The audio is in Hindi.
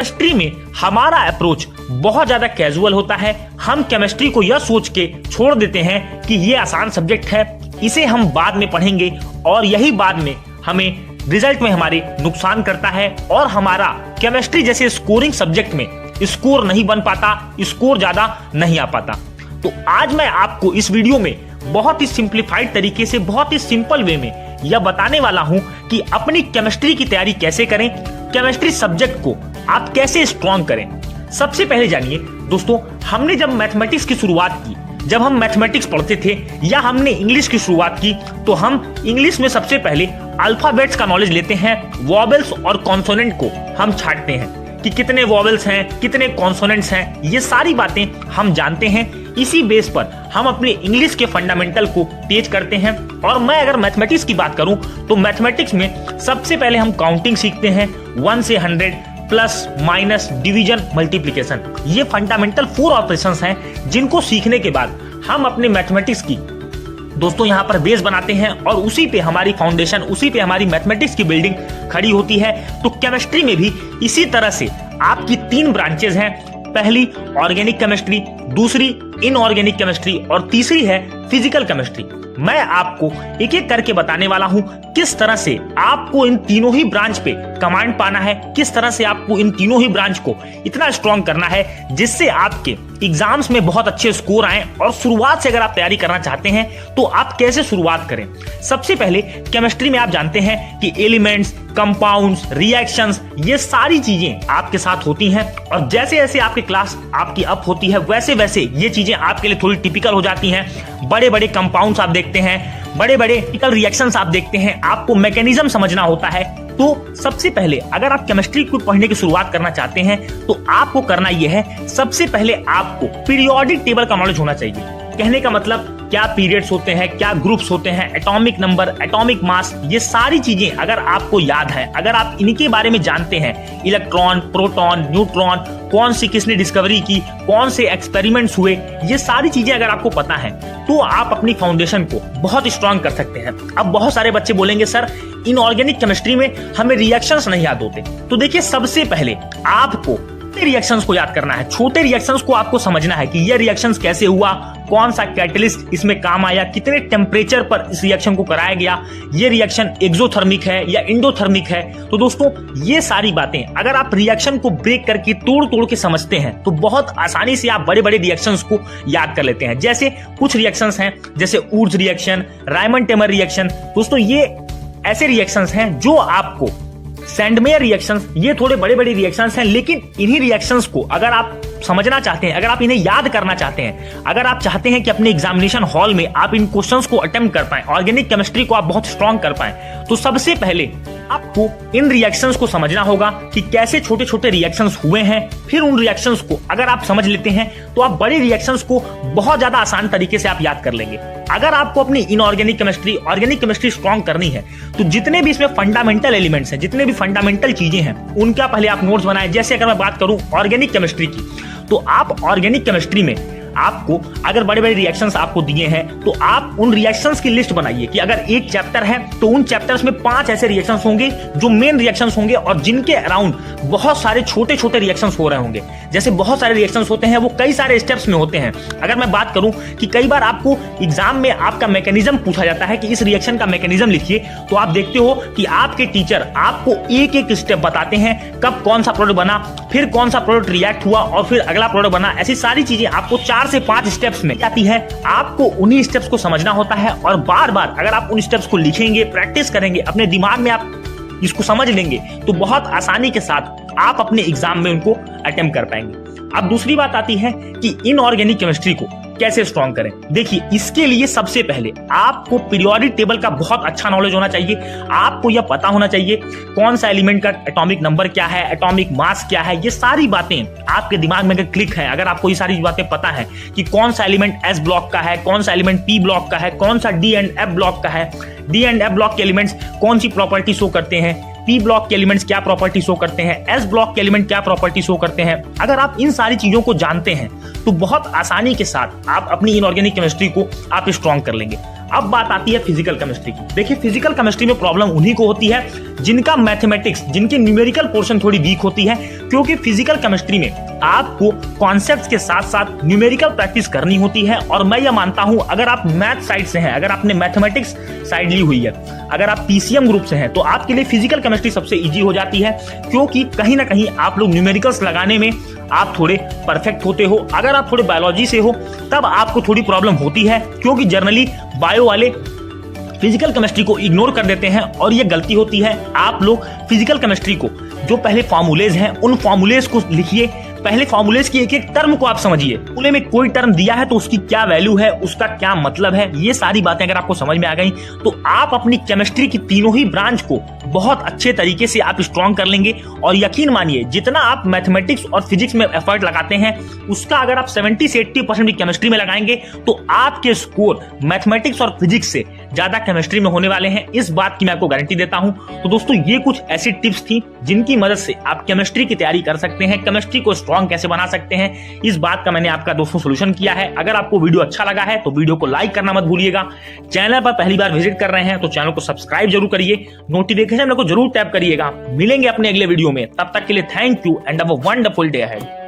केमिस्ट्री में हमारा अप्रोच बहुत ज्यादा कैजुअल होता है। हम केमिस्ट्री को यह सोच के छोड़ देते हैं कि ये आसान सब्जेक्ट है, इसे हम बाद में पढ़ेंगे, और यही बाद में हमें रिजल्ट में हमारे नुकसान करता है और हमारा केमिस्ट्री जैसे स्कोरिंग सब्जेक्ट में स्कोर नहीं बन पाता, स्कोर ज्यादा नहीं आ पाता। तो आज मैं आपको इस वीडियो में बहुत ही सिंप्लीफाइड तरीके से, बहुत ही सिंपल वे में यह बताने वाला हूं कि अपनी केमिस्ट्री की तैयारी कैसे करें, केमिस्ट्री सब्जेक्ट को आप कैसे स्ट्रॉन्ग करें। सबसे पहले जानिए दोस्तों, हमने जब मैथमेटिक्स की शुरुआत की, जब हम मैथमेटिक्स पढ़ते थे या हमने इंग्लिश की शुरुआत की, तो हम इंग्लिश में सबसे पहले अल्फाबेट्स का नॉलेज लेते हैं। वॉवेल्स और कॉन्सोनेंट को हम छांटते हैं कि कितने वॉवेल्स हैं, कितने कॉन्सोनेंट्स हैं, ये सारी बातें हम जानते हैं। इसी बेस पर हम अपने इंग्लिश के फंडामेंटल को तेज करते हैं। और मैं अगर मैथमेटिक्स की बात करूं तो मैथमेटिक्स में सबसे पहले हम काउंटिंग सीखते हैं, 1 से 100, प्लस माइनस, डिवीजन, मल्टीप्लिकेशन। ये फंडामेंटल 4 ऑपरेशंस हैं जिनको सीखने के बाद हम अपने मैथमेटिक्स की दोस्तों यहाँ पर बेस बनाते हैं और उसी पे हमारी फाउंडेशन, उसी पे हमारी मैथमेटिक्स की बिल्डिंग खड़ी होती है। तो केमिस्ट्री में भी इसी तरह से आपकी 3 ब्रांचेज हैं। पहली ऑर्गेनिक केमिस्ट्री, दूसरी इनऑर्गेनिक केमिस्ट्री और तीसरी है फिजिकल केमिस्ट्री। मैं आपको एक एक करके बताने वाला हूं किस तरह से आपको इन तीनों ही ब्रांच पे कमांड पाना है, किस तरह से आपको इन तीनों ही ब्रांच को इतना स्ट्रॉन्ग करना है जिससे आपके एग्जाम्स में बहुत अच्छे स्कोर आए। और शुरुआत से अगर आप तैयारी करना चाहते हैं तो आप कैसे शुरुआत करें। सबसे पहले केमिस्ट्री में आप जानते हैं कि एलिमेंट्स, कंपाउंड्स, रिएक्शंस, ये सारी चीजें आपके साथ होती हैं। और जैसे जैसे आपकी क्लास आपकी अप होती है वैसे वैसे ये चीजें आपके लिए थोड़ी टिपिकल हो जाती हैं। बड़े बड़े कंपाउंड्स आप देखते हैं, बड़े बड़े केमिकल रिएक्शंस आप देखते हैं, आपको मैकेनिज्म समझना होता है। तो सबसे पहले अगर आप केमिस्ट्री को पढ़ने की शुरुआत करना चाहते हैं तो आपको करना यह है, सबसे पहले आपको पीरियोडिक टेबल का नॉलेज होना चाहिए। कहने का मतलब क्या पीरियड्स होते हैं, क्या ग्रुप्स होते हैं, एटॉमिक नंबर, एटॉमिक मास, ये सारी चीजें अगर आपको याद है, अगर आप इनके बारे में जानते हैं, इलेक्ट्रॉन, प्रोटॉन, न्यूट्रॉन, कौन सी किसने डिस्कवरी की, कौन से एक्सपेरिमेंट्स हुए, ये सारी चीजें अगर आपको पता है तो आप अपनी फाउंडेशन को बहुत स्ट्रांग कर सकते हैं। अब बहुत सारे बच्चे बोलेंगे सर इनऑर्गेनिक केमिस्ट्री में हमें रिएक्शंस नहीं याद होते। तो देखिए, सबसे पहले आपको रिएक्शंस को याद करना है। छोटे रिएक्शंस को आपको समझना है कि ये रिएक्शंस कैसे हुआ, कौन सा कैटलिस्ट इसमें काम आया, कितने टेम्परेचर पर इस रिएक्शन को कराया गया, ये रिएक्शन एक्सोथर्मिक है या एंडोथर्मिक है। तो दोस्तों ये सारी बातें अगर आप रिएक्शन को ब्रेक करके तोड़ तोड़ के समझते हैं तो बहुत आसानी से आप बड़े बड़े रिएक्शंस को याद कर लेते हैं। जैसे कुछ रिएक्शंस हैं जैसे Wurtz reaction, Raymond tamer reaction. दोस्तों ये ऐसे रिएक्शंस हैं जो आपको, सैंडमेयर रिएक्शंस, ये थोड़े बड़े बड़े रिएक्शंस हैं, लेकिन इन्हीं रिएक्शंस को अगर आप समझना चाहते हैं, अगर आप इन्हें याद करना चाहते हैं, अगर आप चाहते हैं कि अपने एग्जामिनेशन हॉल में आप इन क्वेश्चंस को अटेम्प्ट कर पाएं, ऑर्गेनिक केमिस्ट्री को आप बहुत स्ट्रांग कर पाएं, तो सबसे पहले आपको इन रिएक्शंस को समझना होगा कि कैसे छोटे छोटे रिएक्शंस हुए हैं। फिर उन रिएक्शंस को अगर आप समझ लेते हैं तो आप बड़े रिएक्शंस को बहुत ज्यादा आसान तरीके से आप याद कर लेंगे। अगर आपको अपनी inorganic chemistry, organic chemistry strong करनी है तो जितने भी इसमें फंडामेंटल एलिमेंट्स हैं, जितने भी फंडामेंटल चीजें हैं, उनका पहले आप नोट्स बनाएं। जैसे अगर मैं बात करूं ऑर्गेनिक केमिस्ट्री की, तो आप ऑर्गेनिक केमिस्ट्री में आपको अगर बड़े बड़े रिएक्शंस आपको दिए हैं तो आप उन रिएक्शंस की लिस्ट बनाइए कि अगर एक चैप्टर है तो उन चैप्टर्स में 5 ऐसे रिएक्शंस होंगे जो मेन रिएक्शंस होंगे और जिनके अराउंड बहुत सारे छोटे छोटे रिएक्शंस हो रहे होंगे। जैसे बहुत सारे रिएक्शंस होते हैं वो कई सारे स्टेप्स में होते हैं। अगर मैं बात करूं कि कई बार आपको एग्जाम में आपका मैकेनिज्म पूछा जाता है कि इस रिएक्शन का मैकेनिज्म लिखिए, तो आप देखते हो कि आपके टीचर आपको एक एक स्टेप बताते हैं, कब कौन सा प्रोडक्ट बना, फिर कौन सा प्रोडक्ट रिएक्ट हुआ और फिर अगला प्रोडक्ट बना। ऐसी सारी चीजें आपको 4 से 5 स्टेप्स में आती है। आपको उन्हीं स्टेप्स को समझना होता है और बार बार अगर आप उन स्टेप्स को लिखेंगे, प्रैक्टिस करेंगे, अपने दिमाग में आप इसको समझ लेंगे तो बहुत आसानी के साथ आप अपने एग्जाम में उनको अटेम्प्ट कर पाएंगे। अब दूसरी बात आती है कि इनऑर्गेनिक केमिस्ट्री को कैसे स्ट्रॉन्ग करें। देखिए, इसके लिए सबसे पहले आपको पीरियोडिक टेबल का बहुत अच्छा नॉलेज होना चाहिए। आपको यह पता होना चाहिए कौन सा एलिमेंट का एटॉमिक नंबर क्या है, एटॉमिक मास क्या है। ये सारी बातें आपके दिमाग में अगर क्लिक है, अगर आपको ये सारी बातें पता है कि कौन सा एलिमेंट एस ब्लॉक का है, कौन सा एलिमेंट पी ब्लॉक का है, कौन सा डी एंड एफ ब्लॉक का है, डी एंड एफ ब्लॉक के एलिमेंट्स कौन सी प्रॉपर्टी शो करते हैं, पी ब्लॉक के एलिमेंट्स क्या प्रॉपर्टी शो करते हैं, एस ब्लॉक के एलिमेंट क्या प्रॉपर्टी शो करते हैं। अगर आप इन सारी चीजों को जानते हैं तो बहुत आसानी के साथ आप अपनी इनऑर्गेनिक केमिस्ट्री को आप स्ट्रॉन्ग कर लेंगे। अब बात आती है फिजिकल केमिस्ट्री की। देखिए फिजिकल केमिस्ट्री में प्रॉब्लम उन्हीं को होती है जिनका मैथमेटिक्स, जिनकी न्यूमेरिकल पोर्शन थोड़ी वीक होती है, क्योंकि फिजिकल केमिस्ट्री में आपको कॉन्सेप्ट्स के साथ साथ न्यूमेरिकल प्रैक्टिस करनी होती है। और मैं ये मानता हूं अगर आप मैथ साइड से हैं, अगर आपने मैथमेटिक्स साइड ली हुई है, अगर आप पीसीएम ग्रुप से हैं, तो आपके लिए फिजिकल केमिस्ट्री सबसे इजी हो जाती है, क्योंकि कहीं ना कहीं आप लोग न्यूमेरिकल्स लगाने में आप थोड़े परफेक्ट होते हो। अगर आप थोड़े बायोलॉजी से हो तब आपको थोड़ी प्रॉब्लम होती है, क्योंकि जनरली बायो वाले फिजिकल केमिस्ट्री को इग्नोर कर देते हैं और ये गलती होती है। आप लोग फिजिकल केमिस्ट्री को जो पहले फॉर्मूलेज हैं उन फॉर्मूलेज को लिखिए, पहले फॉर्मूलेज की एक एक टर्म को आप समझिए, फॉर्मूले में कोई टर्म दिया है तो उसकी क्या वैल्यू है, उसका क्या मतलब है, ये सारी बातें अगर आपको समझ में आ गई तो आप अपनी केमिस्ट्री की तीनों ही ब्रांच को बहुत अच्छे तरीके से आप स्ट्रॉन्ग कर लेंगे। और यकीन मानिए जितना आप मैथमेटिक्स और फिजिक्स में एफर्ट लगाते हैं उसका अगर आप 70 से 80% भी केमिस्ट्री में लगाएंगे तो आपके स्कोर मैथमेटिक्स और फिजिक्स से ज्यादा केमिस्ट्री में होने वाले हैं, इस बात की मैं आपको गारंटी देता हूं। तो दोस्तों ये कुछ ऐसी टिप्स थी जिनकी मदद से आप केमिस्ट्री की तैयारी कर सकते हैं, केमिस्ट्री को स्ट्रॉन्ग कैसे बना सकते हैं, इस बात का मैंने आपका दोस्तों सोल्यूशन किया है। अगर आपको वीडियो अच्छा लगा है तो वीडियो को लाइक करना मत भूलिएगा। चैनल पर पहली बार विजिट कर रहे हैं तो चैनल को सब्सक्राइब जरूर करिए, नोटिफिकेशन को जरूर टैप करिएगा। मिलेंगे अपने अगले वीडियो में, तब तक के लिए thank you and have a wonderful day ahead.